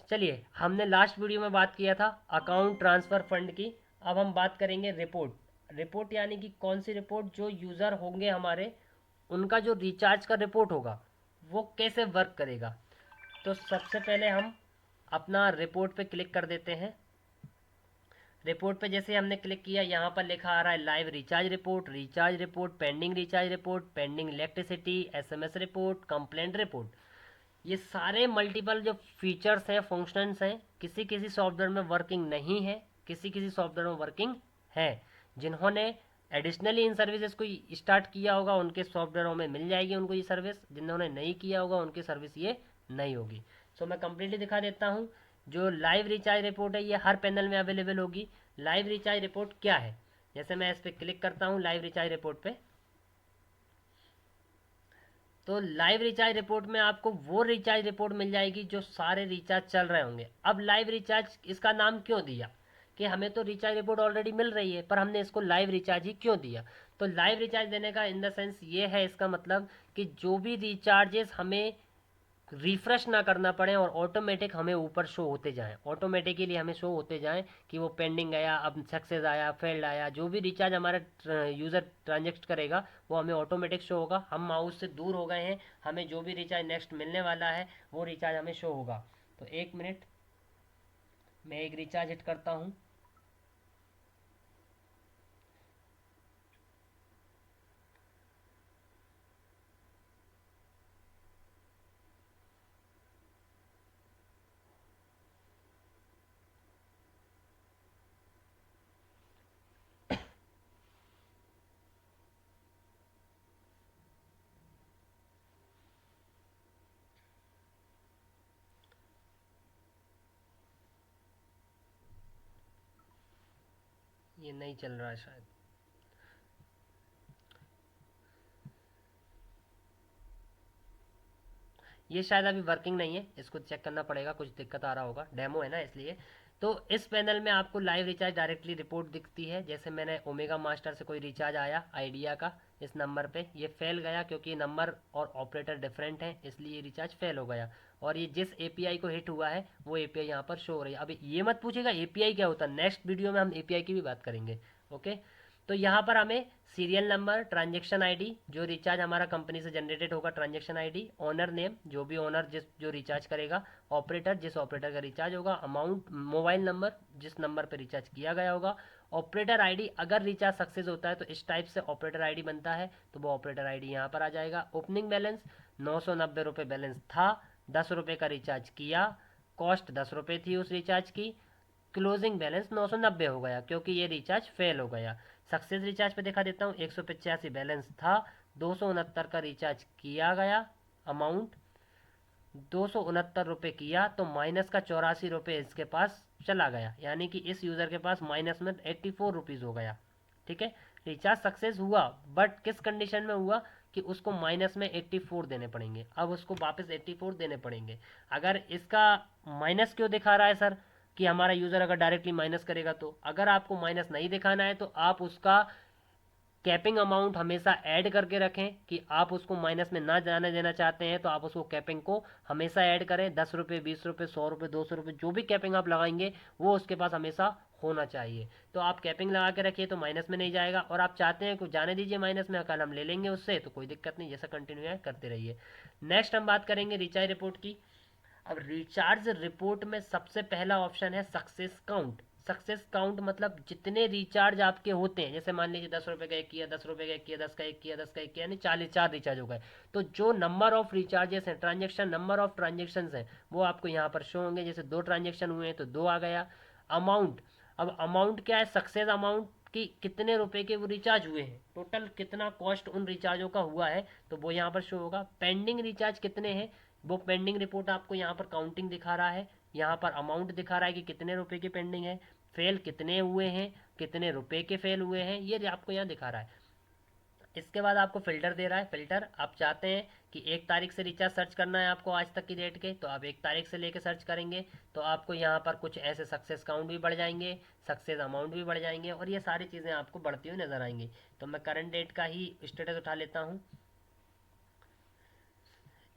चलिए, हमने last video में बात किया था अकाउंट ट्रांसफ़र फंड की। अब हम बात करेंगे रिपोर्ट। रिपोर्ट यानी कि कौन सी रिपोर्ट, जो यूज़र होंगे हमारे, उनका जो रिचार्ज का रिपोर्ट होगा वो कैसे वर्क करेगा। तो सबसे पहले हम अपना रिपोर्ट पे क्लिक कर देते हैं। रिपोर्ट पे जैसे हमने क्लिक किया, यहाँ पर लिखा आ रहा है live recharge report, pending recharge report, pending electricity, SMS report, complaint report. ये सारे मल्टीपल जो फीचर्स हैं, फंक्शंस हैं, किसी किसी सॉफ्टवेयर में वर्किंग नहीं है, किसी किसी सॉफ्टवेयर में वर्किंग है। जिन्होंने एडिशनली इन सर्विसेज को स्टार्ट किया होगा उनके सॉफ्टवेयरों में मिल जाएगी उनको ये सर्विस, जिन्होंने नहीं किया होगा उनकी सर्विस ये नहीं होगी। सो मैं कंप्लीटली दिखा देता हूँ। जो लाइव रिचार्ज रिपोर्ट है ये हर पैनल में अवेलेबल होगी। लाइव रिचार्ज रिपोर्ट क्या है, जैसे मैं इस पर क्लिक करता हूँ लाइव रिचार्ज रिपोर्ट पे, तो लाइव रिचार्ज रिपोर्ट में आपको वो रिचार्ज रिपोर्ट मिल जाएगी जो सारे रिचार्ज चल रहे होंगे। अब लाइव रिचार्ज इसका नाम क्यों दिया, कि हमें तो रिचार्ज रिपोर्ट ऑलरेडी मिल रही है, पर हमने इसको लाइव रिचार्ज ही क्यों दिया। तो लाइव रिचार्ज देने का इन द सेंस ये है, इसका मतलब कि जो भी रिचार्जेस हमें रिफ्रेश ना करना पड़े और ऑटोमेटिक हमें ऊपर शो होते जाएं, ऑटोमेटिकली हमें शो होते जाएं कि वो पेंडिंग गया, अब सक्सेस आया, फेल्ड आया। जो भी रिचार्ज हमारा यूज़र ट्रांजेक्ट करेगा वो हमें ऑटोमेटिक शो होगा। हम माउस से दूर हो गए हैं, हमें जो भी रिचार्ज नेक्स्ट मिलने वाला है वो रिचार्ज हमें शो होगा। तो एक मिनट, मैं एक रिचार्ज हिट करता हूँ। ये नहीं चल रहा है शायद, ये शायद अभी वर्किंग नहीं है, इसको चेक करना पड़ेगा, कुछ दिक्कत आ रहा होगा, डेमो है ना इसलिए। तो इस पैनल में आपको लाइव रिचार्ज डायरेक्टली रिपोर्ट दिखती है। जैसे मैंने ओमेगा मास्टर से कोई रिचार्ज आया आइडिया का, इस नंबर पे ये फेल गया क्योंकि नंबर और ऑपरेटर डिफरेंट हैं, इसलिए ये रिचार्ज फेल हो गया। और ये जिस एपीआई को हिट हुआ है वो एपीआई यहाँ पर शो हो रही है। अभी ये मत पूछेगा एपीआई क्या होता है, नेक्स्ट वीडियो में हम एपीआई की भी बात करेंगे। ओके, तो यहाँ पर हमें सीरियल नंबर, ट्रांजेक्शन आईडी, जो रिचार्ज हमारा कंपनी से जनरेटेड होगा, ट्रांजेक्शन आईडी, ओनर नेम, जो भी ओनर जिस जो रिचार्ज करेगा, ऑपरेटर जिस ऑपरेटर का रिचार्ज होगा, अमाउंट, मोबाइल नंबर जिस नंबर पर रिचार्ज किया गया होगा, ऑपरेटर आईडी, अगर रिचार्ज सक्सेस होता है तो इस टाइप से ऑपरेटर आईडी बनता है, तो वो ऑपरेटर आईडी यहाँ पर आ जाएगा। ओपनिंग बैलेंस 990 रुपये बैलेंस था, 10 रुपये का रिचार्ज किया, कॉस्ट 10 रुपये थी उस रिचार्ज की, क्लोजिंग बैलेंस 990 हो गया क्योंकि ये रिचार्ज फेल हो गया। सक्सेस रिचार्ज पे दिखा देता हूँ, 185 बैलेंस था, 269 का रिचार्ज किया गया, अमाउंट 269 रुपये किया, तो माइनस का 84 रुपये इसके पास चला गया, यानी कि इस यूज़र के पास माइनस में 84 रुपीज़ हो गया। ठीक है, रिचार्ज सक्सेस हुआ, बट किस कंडीशन में हुआ कि उसको माइनस में 84 देने पड़ेंगे। अब उसको वापस 84 देने पड़ेंगे। अगर इसका माइनस क्यों दिखा रहा है सर, कि हमारा यूज़र अगर डायरेक्टली माइनस करेगा, तो अगर आपको माइनस नहीं दिखाना है तो आप उसका कैपिंग अमाउंट हमेशा ऐड करके रखें, कि आप उसको माइनस में ना जाने देना चाहते हैं तो आप उसको कैपिंग को हमेशा ऐड करें। 10 रुपये, 20 रुपये, 100 रुपये, 200 रुपये, जो भी कैपिंग आप लगाएंगे वो उसके पास हमेशा होना चाहिए। तो आप कैपिंग लगा के रखिए तो माइनस में नहीं जाएगा, और आप चाहते हैं कि जाने दीजिए माइनस में, कल हम ले लेंगे उससे, तो कोई दिक्कत नहीं, जैसा कंटिन्यू है करते रहिए। नेक्स्ट हम बात करेंगे रिचार्ज रिपोर्ट की। अब रिचार्ज रिपोर्ट में सबसे पहला ऑप्शन है सक्सेस काउंट। सक्सेस काउंट मतलब जितने रिचार्ज आपके होते हैं, जैसे मान लीजिए 10 रुपये का एक किया, 10 रुपये का एक किया, 10 का एक किया, 10 का एक किया, यानी 4 रिचार्ज हो गए। तो जो नंबर ऑफ रिचार्जेस हैं, ट्रांजेक्शन, नंबर ऑफ ट्रांजेक्शन हैं, वो आपको यहाँ पर शो होंगे। जैसे 2 ट्रांजेक्शन हुए हैं तो 2 आ गया। अमाउंट, अब अमाउंट क्या है, सक्सेस अमाउंट कि कितने रुपए के वो रिचार्ज हुए हैं, टोटल कितना कॉस्ट उन रिचार्जों का हुआ है, तो वो यहाँ पर शो होगा। पेंडिंग रिचार्ज कितने हैं, वो पेंडिंग रिपोर्ट आपको यहाँ पर काउंटिंग दिखा रहा है, यहाँ पर अमाउंट दिखा रहा है कि कितने रुपए की पेंडिंग है, फेल कितने हुए हैं, कितने रुपए के फेल हुए हैं, ये आपको यहाँ दिखा रहा है। इसके बाद आपको फिल्टर दे रहा है। फिल्टर, आप चाहते हैं कि 1 तारीख से रिचार्ज सर्च करना है आपको आज तक की डेट के, तो आप 1 तारीख से लेके सर्च करेंगे, तो आपको यहाँ पर कुछ ऐसे सक्सेस काउंट भी बढ़ जाएंगे, सक्सेस अमाउंट भी बढ़ जाएंगे, और ये सारी चीज़ें आपको बढ़ती हुई नजर आएंगी। तो मैं करंट डेट का ही स्टेटस उठा लेता हूँ।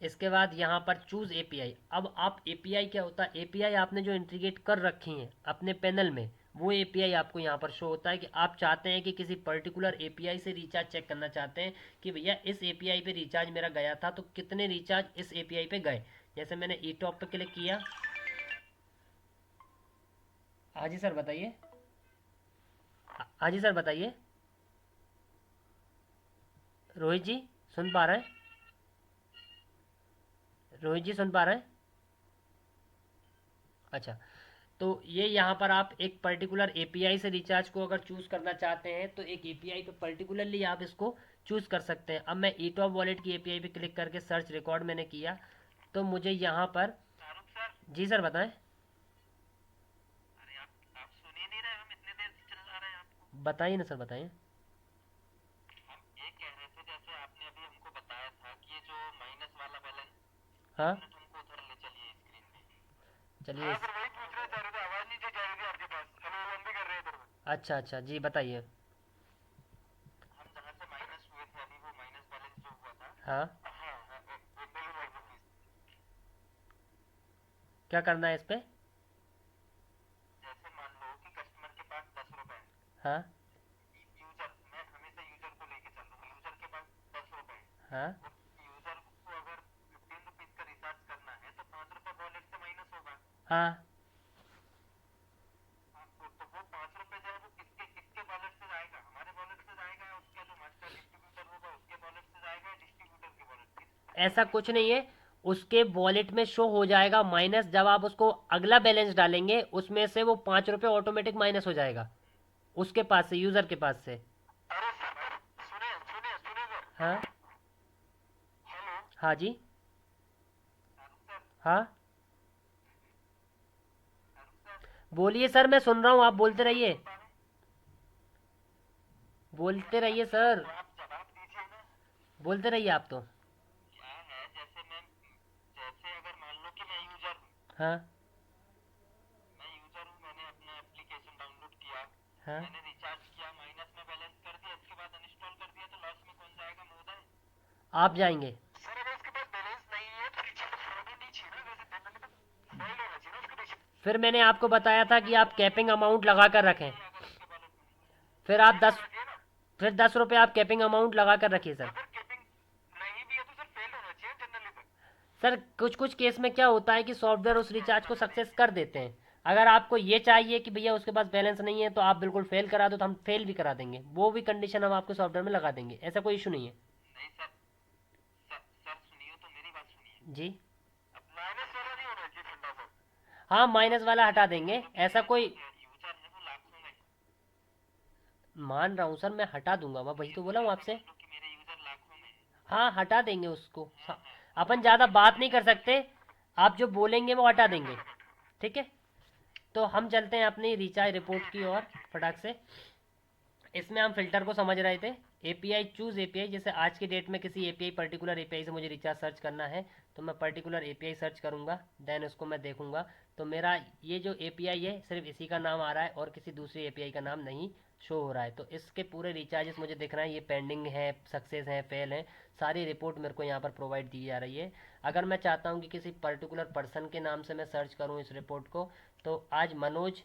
इसके बाद यहाँ पर चूज़ एपीआई। अब आप एपीआई क्या होता है, एपीआई आपने जो इंटीग्रेट कर रखी हैं अपने पैनल में, वो एपीआई आपको यहाँ पर शो होता है कि आप चाहते हैं कि किसी पर्टिकुलर एपीआई से रिचार्ज चेक करना चाहते हैं कि भैया इस एपीआई पे रिचार्ज मेरा गया था तो कितने रिचार्ज इस एपीआई पे गए। जैसे मैंने ई टॉप पे क्लिक किया। हाँ जी सर बताइए। हाँ जी सर बताइए। रोहित जी सुन पा रहे हैं? रोहित जी सुन पा रहे हैं? अच्छा, तो ये यहाँ पर आप एक पर्टिकुलर एपीआई से रिचार्ज को अगर चूज़ करना चाहते हैं तो एक एपीआई पे पर्टिकुलरली आप इसको चूज़ कर सकते हैं। अब मैं ई टॉप वॉलेट की एपीआई पे क्लिक करके सर्च रिकॉर्ड मैंने किया तो मुझे यहाँ पर। जी सर बताएं। बताइए ना सर बताइए। हाँ चलिए अच्छा अच्छा जी बताइए। हाँ क्या करना है इस पे? हाँ हाँ हाँ। ऐसा कुछ नहीं है, उसके वॉलेट में शो हो जाएगा माइनस। जब आप उसको अगला बैलेंस डालेंगे उसमें से वो 5 रुपये ऑटोमेटिक माइनस हो जाएगा उसके पास से, यूज़र के पास से। हाँ हाँ जी। हाँ बोलिए सर, मैं सुन रहा हूँ, आप बोलते रहिए। बोलते रहिए सर, बोलते रहिए आप तो। हाँ हाँ। आप जाएंगे। फिर मैंने आपको बताया था कि आप कैपिंग अमाउंट लगा कर रखें। फिर आप 10, फिर 10 रुपये आप कैपिंग अमाउंट लगा कर रखिए सर। सर कुछ कुछ केस में क्या होता है कि सॉफ्टवेयर उस रिचार्ज को सक्सेस कर देते हैं। अगर आपको ये चाहिए कि भैया उसके पास बैलेंस नहीं है तो आप बिल्कुल फेल करा दो तो हम फेल भी करा देंगे, वो भी कंडीशन हम आपके सॉफ्टवेयर में लगा देंगे, ऐसा कोई इशू नहीं है। जी हाँ माइनस वाला हटा देंगे, ऐसा कोई। मान रहा हूँ सर, मैं हटा दूंगा, मैं वही तो बोला हूँ आपसे। हाँ हटा देंगे उसको। अपन ज़्यादा बात नहीं कर सकते, आप जो बोलेंगे वो हटा देंगे। ठीक है, तो हम चलते हैं अपनी रिचार्ज रिपोर्ट की ओर फटाक से। इसमें हम फिल्टर को समझ रहे थे। एपीआई चूज एपीआई, जैसे आज की डेट में किसी एपीआई पर्टिकुलर एपीआई से मुझे रिचार्ज सर्च करना है तो मैं पर्टिकुलर एपीआई सर्च करूंगा, देन उसको मैं देखूंगा। तो मेरा ये जो एपीआई है सिर्फ इसी का नाम आ रहा है और किसी दूसरी एपीआई का नाम नहीं शो हो रहा है। तो इसके पूरे रिचार्जेस मुझे दिख रहे हैं, ये पेंडिंग है, सक्सेस है, फेल है, सारी रिपोर्ट मेरे को यहाँ पर प्रोवाइड दी जा रही है। अगर मैं चाहता हूँ कि किसी पर्टिकुलर पर्सन के नाम से मैं सर्च करूँ इस रिपोर्ट को, तो आज मनोज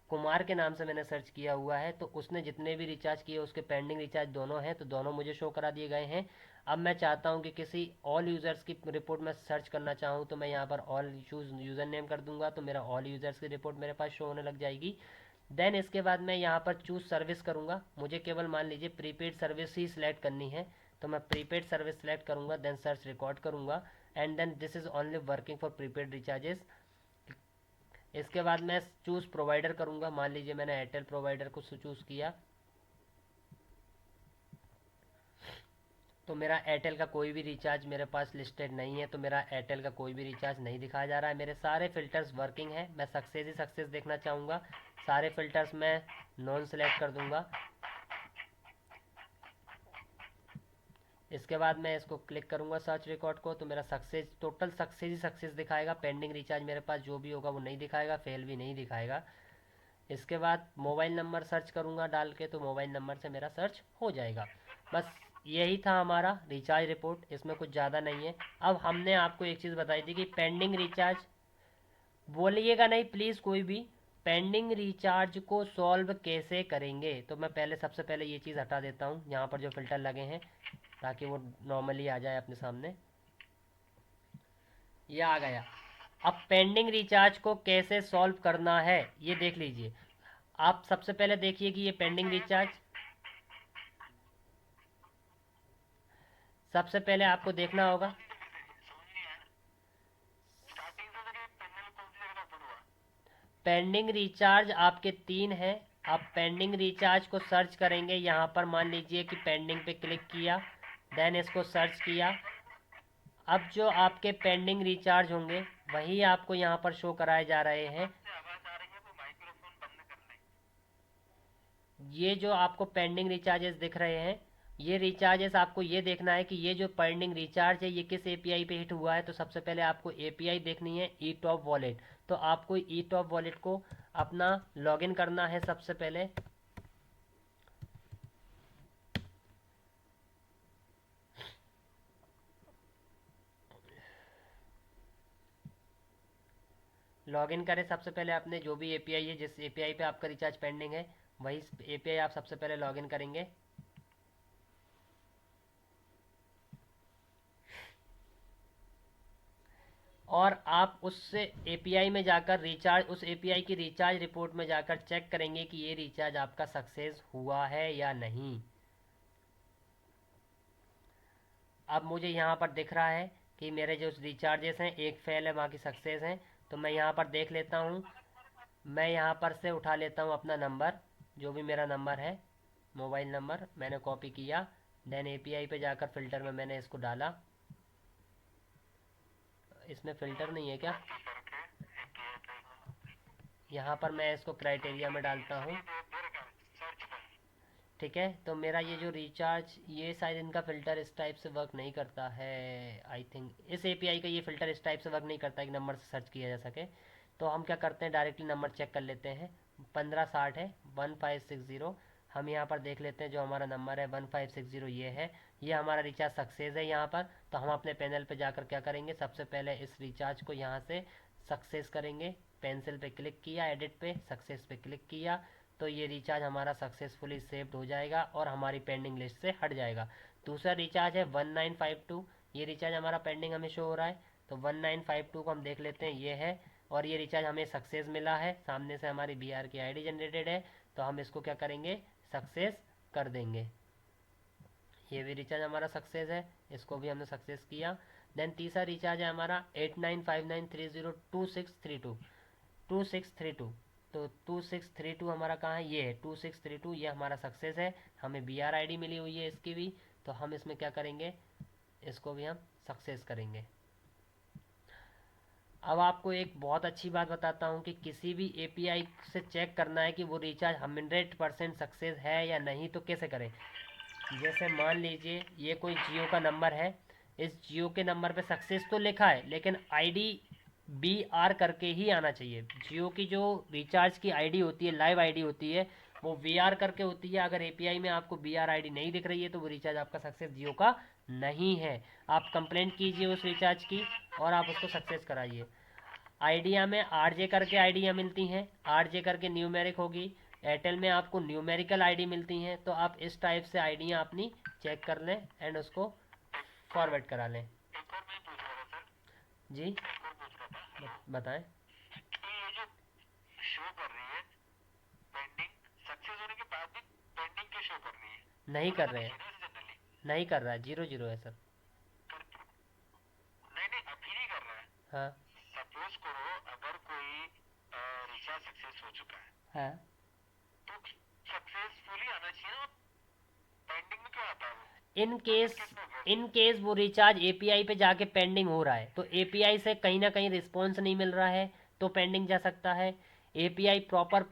कुमार के नाम से मैंने सर्च किया हुआ है तो उसने जितने भी रिचार्ज किए उसके पेंडिंग रिचार्ज दोनों हैं तो दोनों मुझे शो करा दिए गए हैं। अब मैं चाहता हूं कि किसी ऑल यूज़र्स की रिपोर्ट में सर्च करना चाहूँ तो मैं यहाँ पर ऑल चूज़ यूज़र नेम कर दूंगा तो मेरा ऑल यूज़र्स की रिपोर्ट मेरे पास शो होने लग जाएगी। देन इसके बाद मैं यहाँ पर चूज़ सर्विस करूँगा, मुझे केवल मान लीजिए प्रीपेड सर्विस ही सिलेक्ट करनी है तो मैं प्रीपेड सर्विस सेलेक्ट करूँगा, देन सर्च रिकॉर्ड करूँगा and then this is only working for prepaid recharges. इसके बाद मैं चूज़ प्रोवाइडर करूँगा, मान लीजिए मैंने एयरटेल प्रोवाइडर को चूज़ किया तो मेरा एयरटेल का कोई भी रिचार्ज मेरे पास लिस्टेड नहीं है तो मेरा एयरटेल का कोई भी रिचार्ज नहीं दिखाया जा रहा है। मेरे सारे फ़िल्टर्स वर्किंग है, मैं सक्सेस ही सक्सेस देखना चाहूँगा, सारे फ़िल्टर्स मैं नॉन सेलेक्ट कर दूँगा। इसके बाद मैं इसको क्लिक करूँगा सर्च रिकॉर्ड को तो मेरा सक्सेस, टोटल सक्सेस ही सक्सेस दिखाएगा, पेंडिंग रिचार्ज मेरे पास जो भी होगा वो नहीं दिखाएगा, फेल भी नहीं दिखाएगा। इसके बाद मोबाइल नंबर सर्च करूँगा डाल के तो मोबाइल नंबर से मेरा सर्च हो जाएगा। बस यही था हमारा रिचार्ज रिपोर्ट, इसमें कुछ ज़्यादा नहीं है। अब हमने आपको एक चीज़ बताई थी कि पेंडिंग रिचार्ज, बोलिएगा नहीं प्लीज़ कोई भी, पेंडिंग रिचार्ज को सॉल्व कैसे करेंगे। तो मैं पहले सबसे पहले ये चीज़ हटा देता हूँ यहाँ पर जो फ़िल्टर लगे हैं, ताकि वो नॉर्मली आ जाए अपने सामने। ये आ गया। अब पेंडिंग रिचार्ज को कैसे सॉल्व करना है ये देख लीजिए। आप सबसे पहले देखिए कि ये पेंडिंग रिचार्ज, सबसे पहले आपको देखना होगा। पेंडिंग रिचार्ज आपके 3 हैं। आप पेंडिंग रिचार्ज को सर्च करेंगे, यहाँ पर मान लीजिए कि पेंडिंग पे क्लिक किया, देन इसको सर्च किया। अब जो आपके पेंडिंग रिचार्ज होंगे वही आपको यहाँ पर शो कराए जा रहे हैं। ये जो आपको पेंडिंग रिचार्जेस दिख रहे हैं, ये रिचार्जेस आपको ये देखना है कि ये जो पेंडिंग रिचार्ज है ये किस एपीआई पे हिट हुआ है। तो सबसे पहले आपको एपीआई देखनी है ई टॉप वॉलेट। तो आपको ई टॉप वॉलेट को अपना लॉगिन करना है सबसे पहले। लॉगिन करें सबसे पहले अपने जो भी एपीआई है, जिस एपीआई पे आपका रिचार्ज पेंडिंग है वही एपीआई आप सबसे पहले लॉगिन करेंगे। और आप उस एपीआई में जाकर रिचार्ज, उस एपीआई की रिचार्ज रिपोर्ट में जाकर चेक करेंगे कि ये रिचार्ज आपका सक्सेस हुआ है या नहीं। अब मुझे यहाँ पर दिख रहा है कि मेरे जो रिचार्जेस हैं एक फेल है बाकी सक्सेस हैं। तो मैं यहाँ पर देख लेता हूँ। मैं यहाँ पर से उठा लेता हूँ अपना नंबर, जो भी मेरा नंबर है, मोबाइल नंबर मैंने कॉपी किया। देन एपीआई पे जाकर फ़िल्टर में मैंने इसको डाला। इसमें फ़िल्टर नहीं है क्या? यहाँ पर मैं इसको क्राइटेरिया में डालता हूँ। ठीक है, तो मेरा ये जो रिचार्ज, ये शायद इनका फ़िल्टर इस टाइप से वर्क नहीं करता है। आई थिंक इस एपीआई का ये फ़िल्टर इस टाइप से वर्क नहीं करता है कि नंबर से सर्च किया जा सके। तो हम क्या करते हैं, डायरेक्टली नंबर चेक कर लेते हैं। 1560 है, 1560। हम यहाँ पर देख लेते हैं जो हमारा नंबर है 1560 ये है। ये हमारा रिचार्ज सक्सेस है यहाँ पर। तो हम अपने पैनल पे जाकर क्या करेंगे, सबसे पहले इस रिचार्ज को यहाँ से सक्सेस करेंगे। पेंसिल पे क्लिक किया, एडिट पे, सक्सेस पे क्लिक किया, तो ये रिचार्ज हमारा सक्सेसफुली सेव्ड हो जाएगा और हमारी पेंडिंग लिस्ट से हट जाएगा। दूसरा रिचार्ज है 1952। ये रिचार्ज हमारा पेंडिंग हमें शो हो रहा है। तो 1952 को हम देख लेते हैं, ये है। और ये रिचार्ज हमें सक्सेस मिला है, सामने से हमारी बीआर की आईडी जनरेटेड है। तो हम इसको क्या करेंगे, सक्सेस कर देंगे। ये भी रिचार्ज हमारा सक्सेस है, इसको भी हमने सक्सेस किया। देन तीसरा रिचार्ज है हमारा 8959302632। 2632। तो 2632 हमारा कहाँ है, ये है 2632। ये हमारा सक्सेस है, हमें बी आर आई डी मिली हुई है इसकी भी। तो हम इसमें क्या करेंगे, इसको भी हम सक्सेस करेंगे। अब आपको एक बहुत अच्छी बात बताता हूँ कि किसी भी एपीआई से चेक करना है कि वो रिचार्ज 100% सक्सेस है या नहीं, तो कैसे करें। जैसे मान लीजिए ये कोई जियो का नंबर है, इस जियो के नंबर पे सक्सेस तो लिखा है लेकिन आईडी बी आर करके ही आना चाहिए। जियो की जो रिचार्ज की आईडी होती है, लाइव आईडी होती है, वो वी आर करके होती है। अगर एपीआई में आपको बी आर आईडी नहीं दिख रही है तो वो रिचार्ज आपका सक्सेस जियो का नहीं है। आप कंप्लेंट कीजिए उस रिचार्ज की और आप उसको सक्सेस कराइए। आइडिया में आरजे करके आइडिया मिलती हैं, आरजे करके न्यूमेरिक होगी। एयरटेल में आपको न्यूमेरिकल आईडी मिलती हैं। तो आप इस टाइप से आइडिया अपनी चेक कर लें एंड उसको फॉरवर्ड करा लें। जी बताएं। नहीं कर रहे हैं, नहीं कर रहा है, 0-0 है सर। हाँ हाँ। इन केस वो रिचार्ज एपीआई पे जाके पेंडिंग हो रहा है, तो एपीआई से कहीं ना कहीं रिस्पॉन्स नहीं मिल रहा है, तो पेंडिंग जा सकता है। API proper,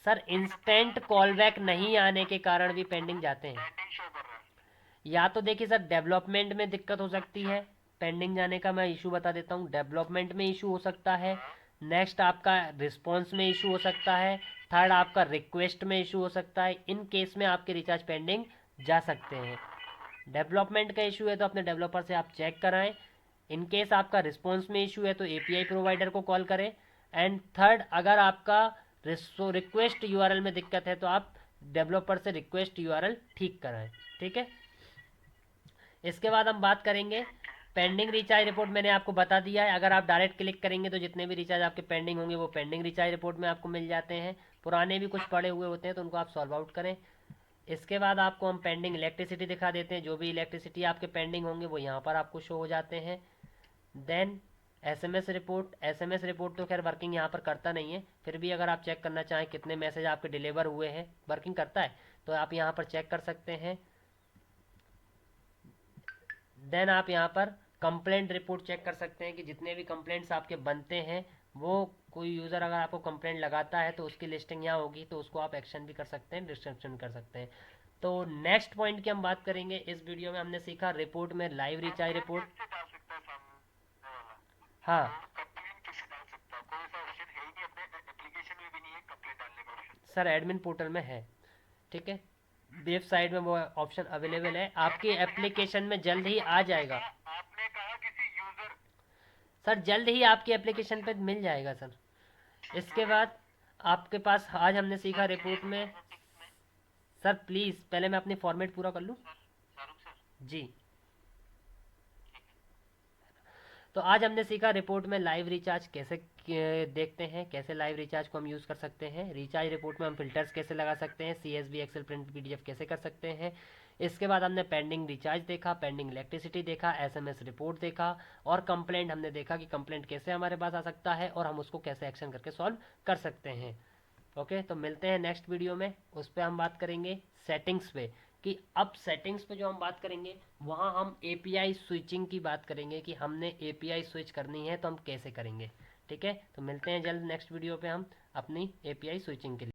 sir instant call back नहीं आने के कारण भी पेंडिंग जाते हैं। या तो देखिए सर, डेवलपमेंट में दिक्कत हो सकती है। पेंडिंग जाने का मैं इशू बता देता हूँ, डेवलपमेंट में इशू हो सकता है। नेक्स्ट आपका रिस्पॉन्स में इशू हो सकता है, थर्ड आपका रिक्वेस्ट में इशू हो सकता है। इन केस में आपके रिचार्ज पेंडिंग जा सकते हैं। डेवलपमेंट का इशू है तो अपने डेवलपर से आप चेक कराएं। इन केस आपका रिस्पॉन्स में इशू है तो एपीआई प्रोवाइडर को कॉल करें। एंड थर्ड, अगर आपका रिक्वेस्ट यूआरएल में दिक्कत है तो आप डेवलपर से रिक्वेस्ट यूआरएल ठीक कराएं। ठीक है, इसके बाद हम बात करेंगे पेंडिंग रिचार्ज रिपोर्ट। मैंने आपको बता दिया है, अगर आप डायरेक्ट क्लिक करेंगे तो जितने भी रिचार्ज आपके पेंडिंग होंगे वो पेंडिंग रिचार्ज रिपोर्ट में आपको मिल जाते हैं। पुराने भी कुछ पड़े हुए होते हैं तो उनको आप सॉल्व आउट करें। इसके बाद आपको हम पेंडिंग इलेक्ट्रिसिटी दिखा देते हैं, जो भी इलेक्ट्रिसिटी आपके पेंडिंग होंगे वो यहाँ पर आपको शो हो जाते हैं। देन एसएमएस रिपोर्ट तो खैर वर्किंग यहाँ पर करता नहीं है, फिर भी अगर आप चेक करना चाहें कितने मैसेज आपके डिलीवर हुए हैं, वर्किंग करता है तो आप यहाँ पर चेक कर सकते हैं। देन आप यहाँ पर कंप्लेंट रिपोर्ट चेक कर सकते हैं कि जितने भी कंप्लेंट्स आपके बनते हैं वो, कोई यूज़र अगर आपको कंप्लेंट लगाता है तो उसकी लिस्टिंग यहाँ होगी, तो उसको आप एक्शन भी कर सकते हैं, डिस्क्रिप्शन कर सकते हैं। तो नेक्स्ट पॉइंट की हम बात करेंगे इस वीडियो में। हमने सीखा रिपोर्ट में लाइव रिचार्ज रिपोर्ट। हाँ सर, एडमिन पोर्टल में है, ठीक है, वेब साइट में वो ऑप्शन अवेलेबल है, आपकी एप्लीकेशन में जल्द ही आ जाएगा। सर जल्द ही आपकी एप्लीकेशन पे मिल जाएगा सर। इसके बाद आपके पास आज हमने सीखा रिपोर्ट में। सर प्लीज़ पहले मैं अपनी फॉर्मेट पूरा कर लूँ। जी, तो आज हमने सीखा रिपोर्ट में लाइव रिचार्ज कैसे देखते हैं, कैसे लाइव रिचार्ज को हम यूज़ कर सकते हैं। रिचार्ज रिपोर्ट में हम फिल्टर्स कैसे लगा सकते हैं, सीएसवी एक्सेल प्रिंट पीडीएफ कैसे कर सकते हैं। इसके बाद हमने पेंडिंग रिचार्ज देखा, पेंडिंग इलेक्ट्रिसिटी देखा, एसएमएस रिपोर्ट देखा, और कंप्लेंट हमने देखा कि कंप्लेंट कैसे हमारे पास आ सकता है और हम उसको कैसे एक्शन करके सॉल्व कर सकते हैं। ओके, तो मिलते हैं नेक्स्ट वीडियो में, उस पर हम बात करेंगे सेटिंग्स पे, कि अब सेटिंग्स पे जो हम बात करेंगे वहाँ हम एपीआई स्विचिंग की बात करेंगे कि हमने एपीआई स्विच करनी है तो हम कैसे करेंगे। ठीक है, तो मिलते हैं जल्द नेक्स्ट वीडियो पे हम अपनी एपीआई स्विचिंग के लिए।